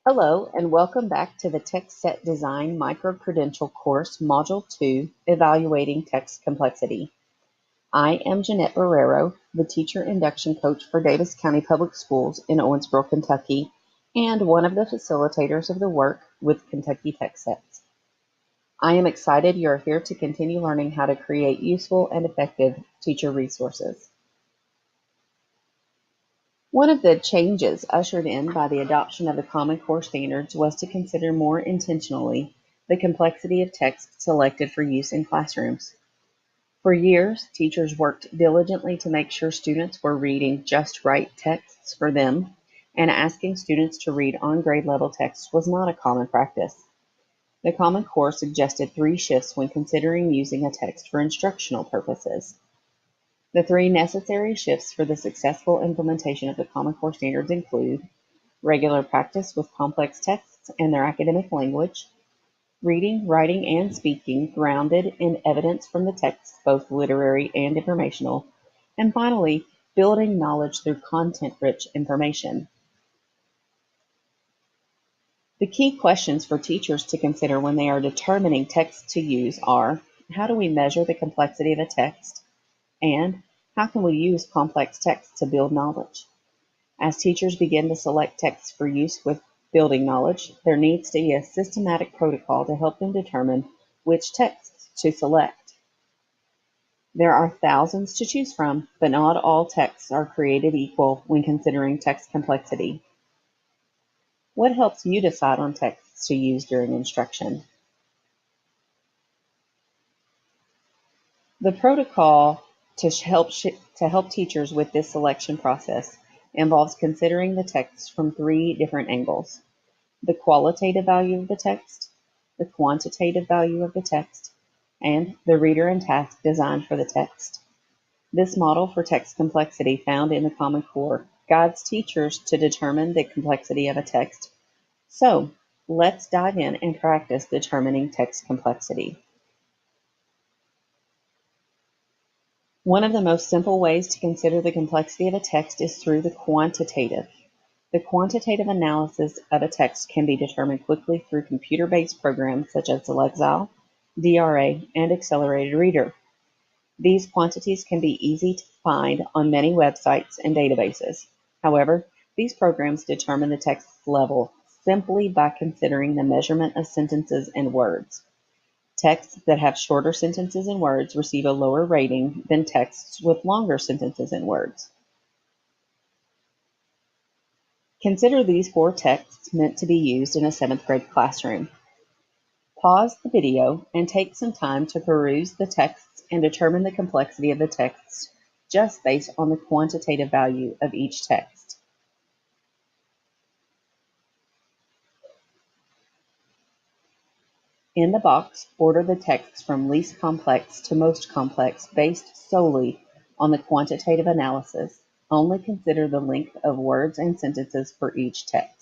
Hello, and welcome back to the Text Set Design Micro-Credential course, Module 2, Evaluating Text Complexity. I am Jeanette Barrero, the Teacher Induction Coach for Davis County Public Schools in Owensboro, Kentucky, and one of the facilitators of the work with Kentucky Text Sets. I am excited you are here to continue learning how to create useful and effective teacher resources. One of the changes ushered in by the adoption of the Common Core standards was to consider more intentionally the complexity of text selected for use in classrooms. For years, teachers worked diligently to make sure students were reading just right texts for them, and asking students to read on grade level texts was not a common practice. The Common Core suggested 3 shifts when considering using a text for instructional purposes. The 3 necessary shifts for the successful implementation of the Common Core standards include regular practice with complex texts and their academic language, reading, writing, and speaking grounded in evidence from the texts, both literary and informational, and finally, building knowledge through content-rich information. The key questions for teachers to consider when they are determining texts to use are: how do we measure the complexity of a text? And how can we use complex texts to build knowledge? As teachers begin to select texts for use with building knowledge, there needs to be a systematic protocol to help them determine which texts to select. There are thousands to choose from, but not all texts are created equal when considering text complexity. What helps you decide on texts to use during instruction? The protocol to help teachers with this selection process involves considering the text from 3 different angles: the qualitative value of the text, the quantitative value of the text, and the reader and task designed for the text. This model for text complexity found in the Common Core guides teachers to determine the complexity of a text. So, let's dive in and practice determining text complexity. One of the most simple ways to consider the complexity of a text is through the quantitative. The quantitative analysis of a text can be determined quickly through computer-based programs such as Lexile, DRA, and Accelerated Reader. These quantities can be easy to find on many websites and databases. However, these programs determine the text level simply by considering the measurement of sentences and words. Texts that have shorter sentences and words receive a lower rating than texts with longer sentences and words. Consider these 4 texts meant to be used in a 7th grade classroom. Pause the video and take some time to peruse the texts and determine the complexity of the texts just based on the quantitative value of each text. In the box, order the texts from least complex to most complex based solely on the quantitative analysis. Only consider the length of words and sentences for each text.